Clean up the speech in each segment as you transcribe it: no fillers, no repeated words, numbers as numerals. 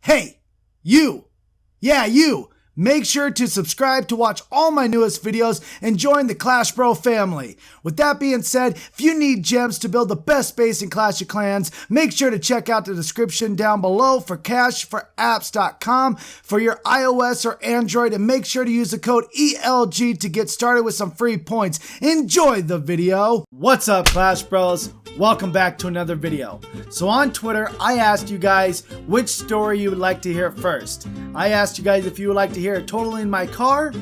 Hey, you! Yeah, you! Make sure to subscribe to watch all my newest videos and join the Clash Bro family. With that being said, if you need gems to build the best base in Clash of Clans, make sure to check out the description down below for cashforapps.com for your iOS or Android, and make sure to use the code ELG to get started with some free points. Enjoy the video. What's up, Clash Bros? Welcome back to another video. So on Twitter, I asked you guys which story you would like to hear first. I asked you guys if you would like to hear totaling my car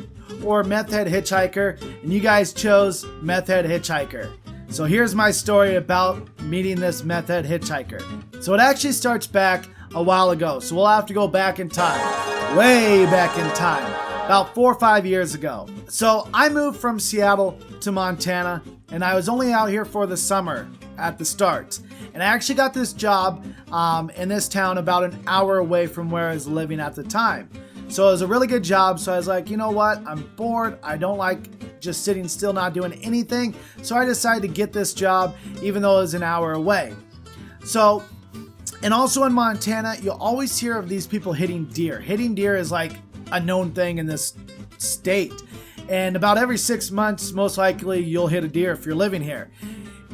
or meth-addled hitchhiker, and you guys chose meth-addled hitchhiker. So here's my story about meeting this meth-addled hitchhiker. So it actually starts back a while ago, so we'll have to go back in time, way back in time, about 4 or 5 years ago. So I moved from Seattle to Montana, and I was only out here for the summer at the start. And I actually got this job in this town about an hour away from where I was living at the time. So it was a really good job. So I was like, you know what? I'm bored. I don't like just sitting still, not doing anything. So I decided to get this job, even though it was an hour away. So, and also in Montana, you'll always hear of these people hitting deer. Hitting deer is like a known thing in this state. And about every 6 months, most likely you'll hit a deer if you're living here.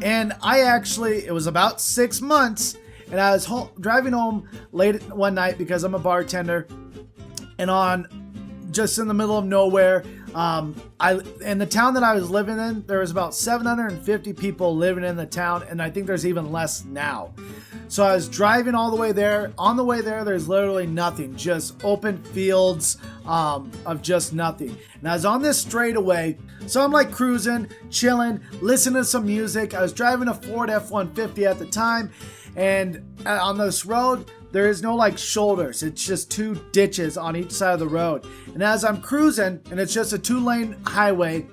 And it was about 6 months, and I was driving home late one night because I'm a bartender, and just in the middle of nowhere, in the town that I was living in, there was about 750 people living in the town, and I think there's even less now. So I was driving all the way there. On the way there, there's literally nothing, just open fields of just nothing. And I was on this straightaway, so I'm like cruising, chilling, listening to some music. I was driving a Ford F-150 at the time, and on this road, there is no like shoulders. It's just 2 ditches on each side of the road. And as I'm cruising, and it's just a 2-lane highway,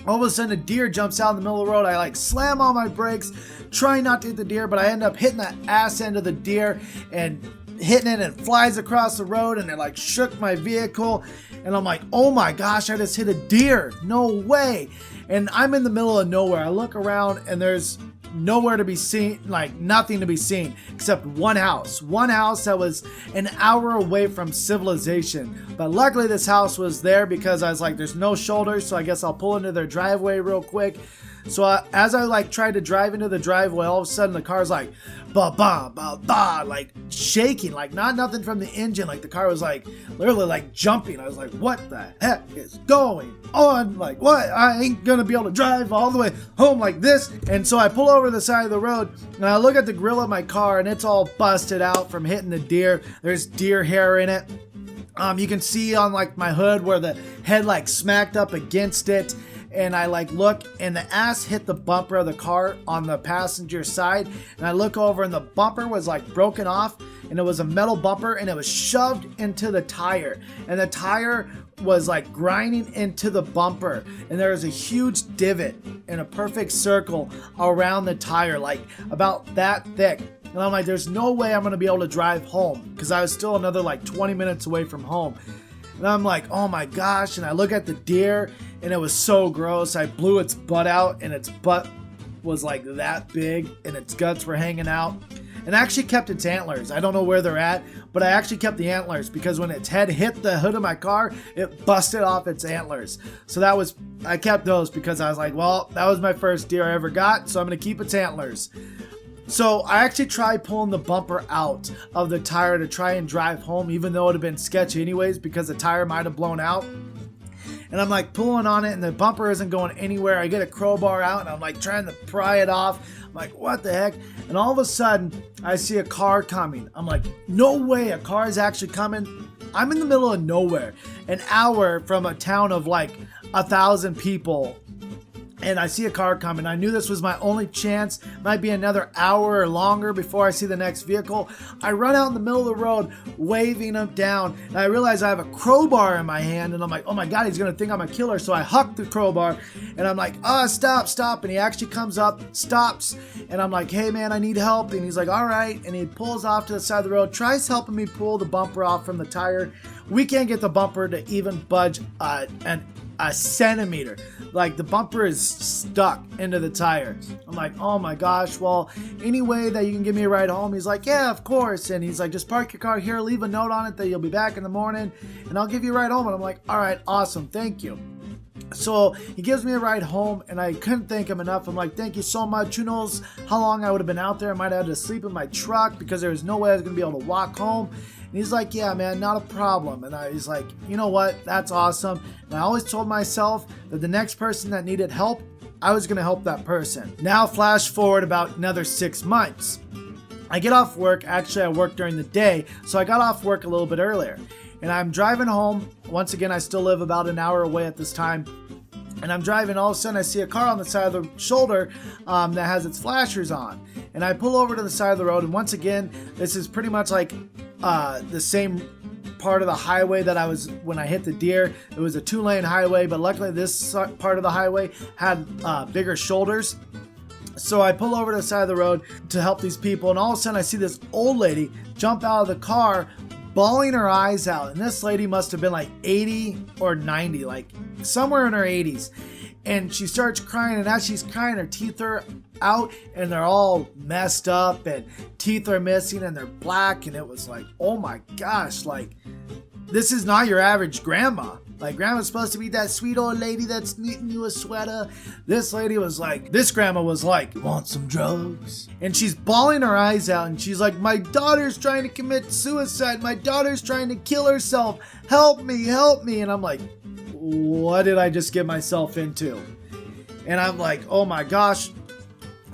all of a sudden a deer jumps out in the middle of the road. I like slam on my brakes, trying not to hit the deer, but I end up hitting the ass end of the deer and hitting it, and flies across the road, and it like shook my vehicle. And I'm like, oh my gosh, I just hit a deer. No way. And I'm in the middle of nowhere. I look around and there's nowhere to be seen, like nothing to be seen except one house that was an hour away from civilization. But luckily this house was there because I was like, there's no shoulders, so I guess I'll pull into their driveway real quick. So as I like tried to drive into the driveway, all of a sudden the car's like ba ba ba ba, like shaking, like nothing from the engine. Like the car was like literally like jumping. I was like, what the heck is going on? Like, what? I ain't gonna be able to drive all the way home like this. And so I pull over the side of the road and I look at the grill of my car, and it's all busted out from hitting the deer. There's deer hair in it. You can see on like my hood where the head like smacked up against it. And I like look, and the ass hit the bumper of the car on the passenger side. And I look over, and the bumper was like broken off, and it was a metal bumper, and it was shoved into the tire. And the tire was like grinding into the bumper, and there was a huge divot in a perfect circle around the tire, like about that thick. And I'm like, there's no way I'm gonna be able to drive home, because I was still another like 20 minutes away from home. And I'm like, oh my gosh. And I look at the deer, and it was so gross. I blew its butt out, and its butt was like that big, and its guts were hanging out. And I actually kept its antlers. I don't know where they're at, but I actually kept the antlers because when its head hit the hood of my car, it busted off its antlers. So I kept those because I was like, well, that was my first deer I ever got, so I'm going to keep its antlers. So I actually tried pulling the bumper out of the tire to try and drive home, even though it would have been sketchy anyways because the tire might have blown out. And I'm like pulling on it, and the bumper isn't going anywhere. I get a crowbar out, and I'm like trying to pry it off. I'm like, what the heck? And all of a sudden, I see a car coming. I'm like, no way, a car is actually coming. I'm in the middle of nowhere, an hour from a town of like 1,000 people. And I see a car coming. I knew this was my only chance. Might be another hour or longer before I see the next vehicle. I run out in the middle of the road, waving him down. And I realize I have a crowbar in my hand. And I'm like, oh my God, he's going to think I'm a killer. So I huck the crowbar. And I'm like, stop. And he actually comes up, stops. And I'm like, hey man, I need help. And he's like, all right. And he pulls off to the side of the road, tries helping me pull the bumper off from the tire. We can't get the bumper to even budge an a centimeter. Like the bumper is stuck into the tire. I'm like, oh my gosh, well, any way that you can give me a ride home? He's like, yeah, of course. And he's like, just park your car here, leave a note on it that you'll be back in the morning and I'll give you a ride home. And I'm like, all right, awesome, thank you. So he gives me a ride home and I couldn't thank him enough. I'm like, thank you so much. Who knows how long I would have been out there. I might have had to sleep in my truck because there was no way I was going to be able to walk home. And he's like, yeah, man, not a problem. And he's like, you know what? That's awesome. And I always told myself that the next person that needed help, I was going to help that person. Now flash forward about another 6 months. I get off work. Actually, I work during the day. So I got off work a little bit earlier. And I'm driving home. Once again, I still live about an hour away at this time. And I'm driving, all of a sudden I see a car on the side of the shoulder that has its flashers on. And I pull over to the side of the road, and once again, this is pretty much like the same part of the highway that I was when I hit the deer. It was a 2-lane highway, but luckily this part of the highway had bigger shoulders. So I pull over to the side of the road to help these people, and all of a sudden I see this old lady jump out of the car, bawling her eyes out. And this lady must have been like 80 or 90, like somewhere in her 80s. And she starts crying, and as she's crying, her teeth are out and they're all messed up and teeth are missing and they're black. And it was like, oh my gosh, like this is not your average grandma. Like grandma's supposed to be that sweet old lady that's knitting you a sweater. This grandma was like, want some drugs? And she's bawling her eyes out and she's like, my daughter's trying to commit suicide. My daughter's trying to kill herself. Help me, help me. And I'm like, what did I just get myself into? And I'm like, oh my gosh.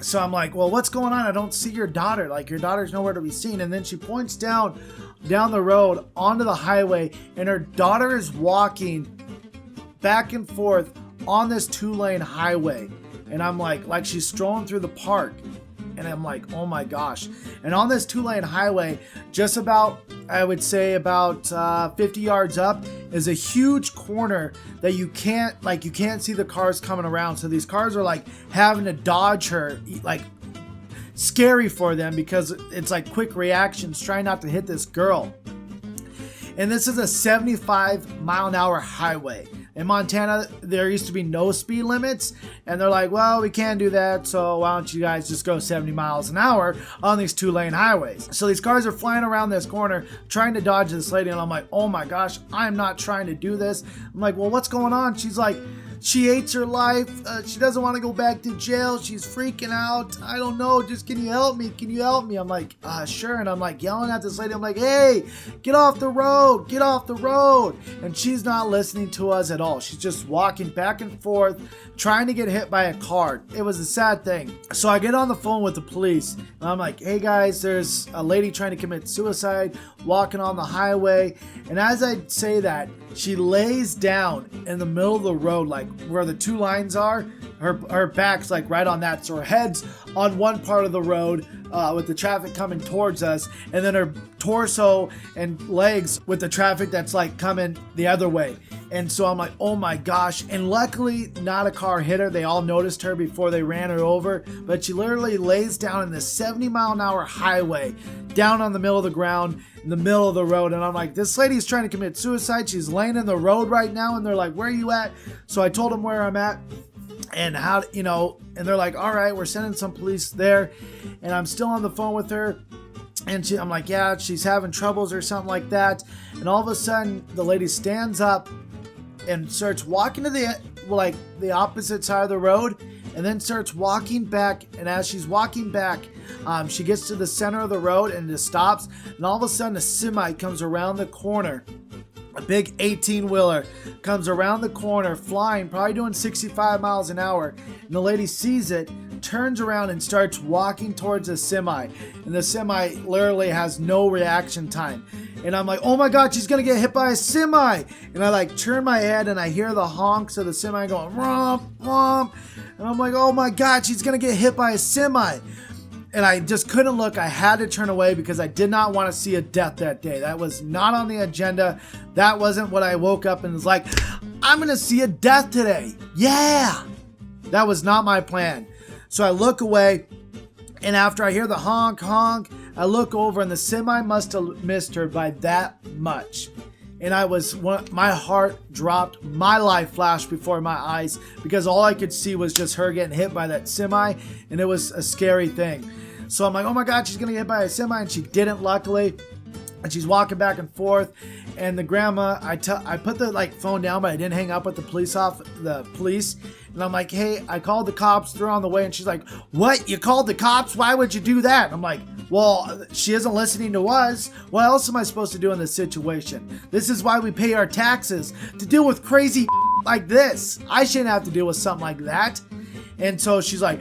So I'm like, well, what's going on? I don't see your daughter. Like your daughter's nowhere to be seen. And then she points down the road onto the highway, and her daughter is walking back and forth on this 2-lane highway. And I'm like she's strolling through the park. And I'm like, oh my gosh. And on this 2-lane highway, just about, I would say about 50 yards up, is a huge corner that you can't see the cars coming around. So these cars are like having to dodge her, like scary for them because it's like quick reactions, trying not to hit this girl. And this is a 75-mile-an-hour highway. In Montana, there used to be no speed limits, and they're like, well, we can't do that, so why don't you guys just go 70 miles an hour on these 2-lane highways? So these cars are flying around this corner trying to dodge this lady, and I'm like, oh my gosh, I'm not trying to do this. I'm like, well, what's going on? She's like, she hates her life. She doesn't want to go back to jail. She's freaking out. I don't know. Just can you help me? Can you help me? I'm like, sure. And I'm like yelling at this lady. I'm like, hey, get off the road. Get off the road. And she's not listening to us at all. She's just walking back and forth, trying to get hit by a car. It was a sad thing. So I get on the phone with the police. And I'm like, hey guys, there's a lady trying to commit suicide walking on the highway. And as I say that, she lays down in the middle of the road, like where the 2 lines are. Her back's like right on that. So her head's on one part of the road with the traffic coming towards us. And then her torso and legs with the traffic that's like coming the other way. And so I'm like, oh my gosh. And luckily not a car hit her. They all noticed her before they ran her over. But she literally lays down in this 70-mile-an-hour highway down on the middle of the ground, in the middle of the road. And I'm like, this lady's trying to commit suicide. She's laying in the road right now. And they're like, where are you at? So I told them where I'm at and how, and they're like, all right, we're sending some police there. And I'm still on the phone with her. And I'm like, yeah, she's having troubles or something like that. And all of a sudden the lady stands up and starts walking to the opposite side of the road, and then starts walking back. And as she's walking back, she gets to the center of the road and just stops. And all of a sudden a semi comes around the corner. A big 18-wheeler comes around the corner, flying, probably doing 65 miles an hour. And the lady sees it, turns around and starts walking towards the semi. And the semi literally has no reaction time. And I'm like, oh my God, she's going to get hit by a semi. And I turn my head and I hear the honks of the semi going, romp, romp. And I'm like, oh my God, she's going to get hit by a semi. And I just couldn't look. I had to turn away because I did not want to see a death that day. That was not on the agenda. That wasn't what I woke up and was like, I'm going to see a death today. Yeah. That was not my plan. So I look away, and after I hear the honk, honk, I look over, and the semi must have missed her by that much. and my heart dropped. My life flashed before my eyes because all I could see was just her getting hit by that semi, and it was a scary thing. So I'm like, oh my God, she's gonna get hit by a semi, and she didn't, luckily. And she's walking back and forth, and the grandma, I put the phone down, but I didn't hang up with the police, and I'm like, hey, I called the cops, they're on the way. And she's like, what, you called the cops? Why would you do that? I'm like, well, she isn't listening to us. What else am I supposed to do in this situation? This is why we pay our taxes, to deal with crazy like this. I shouldn't have to deal with something like that. And so she's like,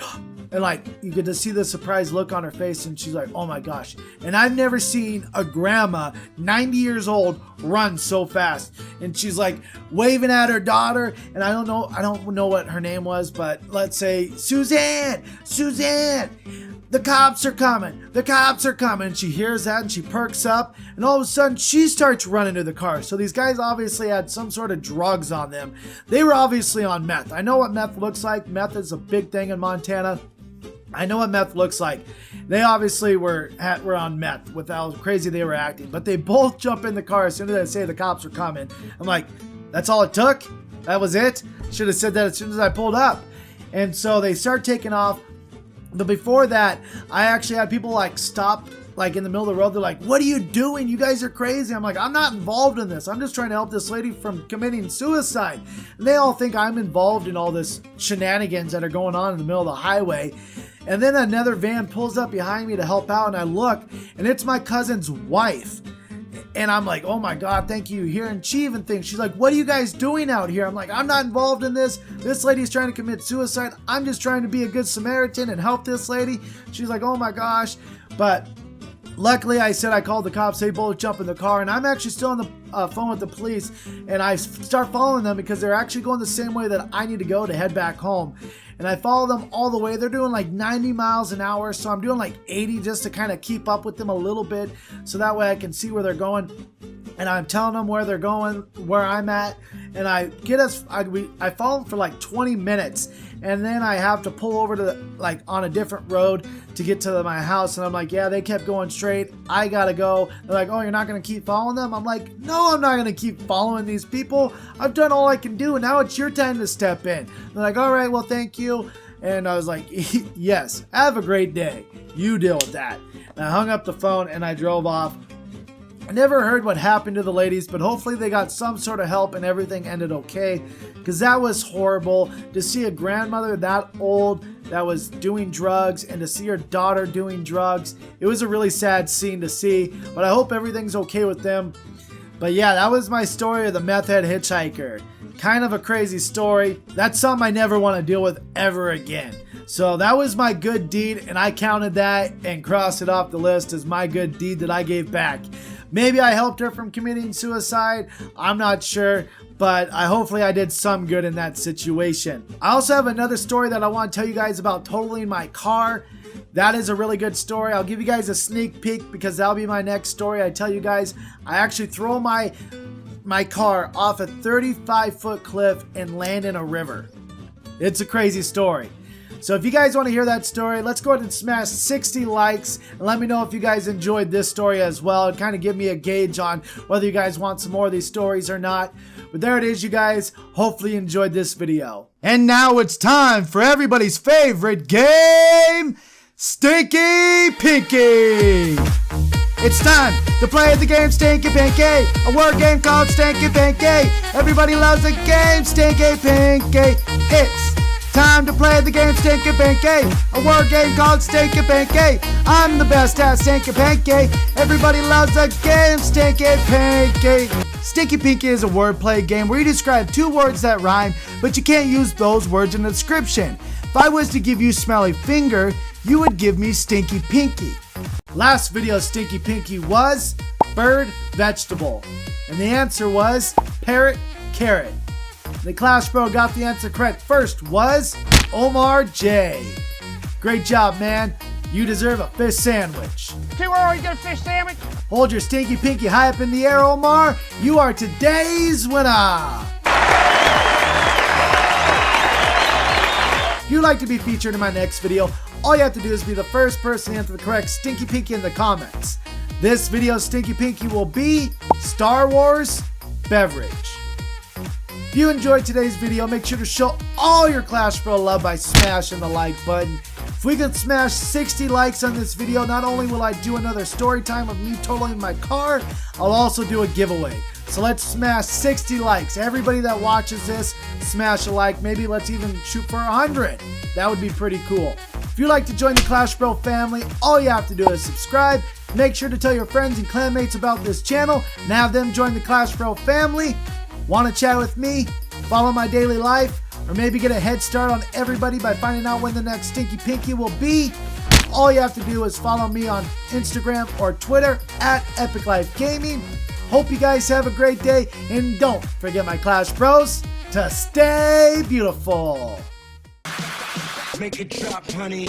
and you get to see the surprised look on her face, and she's like, oh my gosh. And I've never seen a grandma, 90 years old, run so fast. And she's like waving at her daughter, and I don't know what her name was, but let's say Suzanne, the cops are coming, the cops are coming. She hears that and she perks up, and all of a sudden she starts running to the car. So these guys obviously had some sort of drugs on them. They were obviously on meth. I know what meth looks like. Meth is a big thing in Montana. I know what meth looks like. They obviously were on meth with how crazy they were acting. But they both jump in the car as soon as I say the cops are coming. I'm like, that's all it took? That was it? Should have said that as soon as I pulled up. And so they start taking off. But before that, I actually had people stop in the middle of the road. They're like, what are you doing? You guys are crazy. I'm like, I'm not involved in this. I'm just trying to help this lady from committing suicide. And they all think I'm involved in all this shenanigans that are going on in the middle of the highway. And then another van pulls up behind me to help out, and I look, and it's my cousin's wife. And I'm like, oh my God, thank you here. And she even thinks, she's like, what are you guys doing out here? I'm like, I'm not involved in this. This lady's trying to commit suicide. I'm just trying to be a good Samaritan and help this lady. She's like, oh my gosh. But luckily, I called the cops. They both jump in the car, and I'm actually still on the phone with the police, and I start following them because they're actually going the same way that I need to go to head back home. And I follow them all the way. They're doing 90 miles an hour, so I'm doing 80 just to kind of keep up with them a little bit, so that way I can see where they're going. And I'm telling them where they're going, where I'm at, and I follow them for 20 minutes, and then I have to pull over to on a different road to get to my house. And I'm like, yeah, they kept going straight. I gotta go. They're like, oh, you're not gonna keep following them? I'm like, no, I'm not gonna keep following these people. I've done all I can do, and now it's your time to step in. They're like, all right, well, thank you. And I was like, yes, have a great day. You deal with that. And I hung up the phone and I drove off. I never heard what happened to the ladies, but hopefully they got some sort of help and everything ended okay, because that was horrible to see a grandmother that old that was doing drugs and to see her daughter doing drugs. It was a really sad scene to see, but I hope everything's okay with them. But yeah, that was my story of the meth head hitchhiker. Kind of a crazy story. That's something I never want to deal with ever again. So that was my good deed, and I counted that and crossed it off the list as my good deed that I gave back. Maybe I helped her from committing suicide. I'm not sure, but hopefully I did some good in that situation. I also have another story that I want to tell you guys about totaling my car. That is a really good story. I'll give you guys a sneak peek because that'll be my next story. I tell you guys, I actually throw my car off a 35-foot cliff and land in a river. It's a crazy story. So if you guys want to hear that story, let's go ahead and smash 60 likes and let me know if you guys enjoyed this story as well, and kind of give me a gauge on whether you guys want some more of these stories or not. But there it is, you guys. Hopefully you enjoyed this video. And now it's time for everybody's favorite game, Stinky Pinky. It's time to play the game Stinky Pinky, a word game called Stinky Pinky. Everybody loves the game Stinky Pinky. It's time to play the game Stinky Pinky, a word game called Stinky Pinky. I'm the best at Stinky Pinky. Everybody loves the game Stinky Pinky. Stinky Pinky is a wordplay game where you describe two words that rhyme, but you can't use those words in the description. If I was to give you smelly finger, you would give me Stinky Pinky. Last video Stinky Pinky was bird, vegetable, and the answer was parrot, carrot. The Clash Bro got the answer correct first was Omar J. Great job, man. You deserve a fish sandwich. Too early to get a fish sandwich? Hold your Stinky Pinky high up in the air, Omar. You are today's winner. If you'd like to be featured in my next video, all you have to do is be the first person to answer the correct Stinky Pinky in the comments. This video's Stinky Pinky will be Star Wars beverage. If you enjoyed today's video, make sure to show all your Clash Bro love by smashing the like button. If we can smash 60 likes on this video, not only will I do another story time of me totaling my car, I'll also do a giveaway. So let's smash 60 likes. Everybody that watches this, smash a like. Maybe let's even shoot for 100. That would be pretty cool. If you'd like to join the Clash Bro family, all you have to do is subscribe. Make sure to tell your friends and clanmates about this channel and have them join the Clash Bro family. Want to chat with me? Follow my daily life? Or maybe get a head start on everybody by finding out when the next Stinky Pinky will be? All you have to do is follow me on Instagram or Twitter at epiclifegamingyt. Hope you guys have a great day, and don't forget, my Clash Bros, to stay beautiful. Make it drop, honey.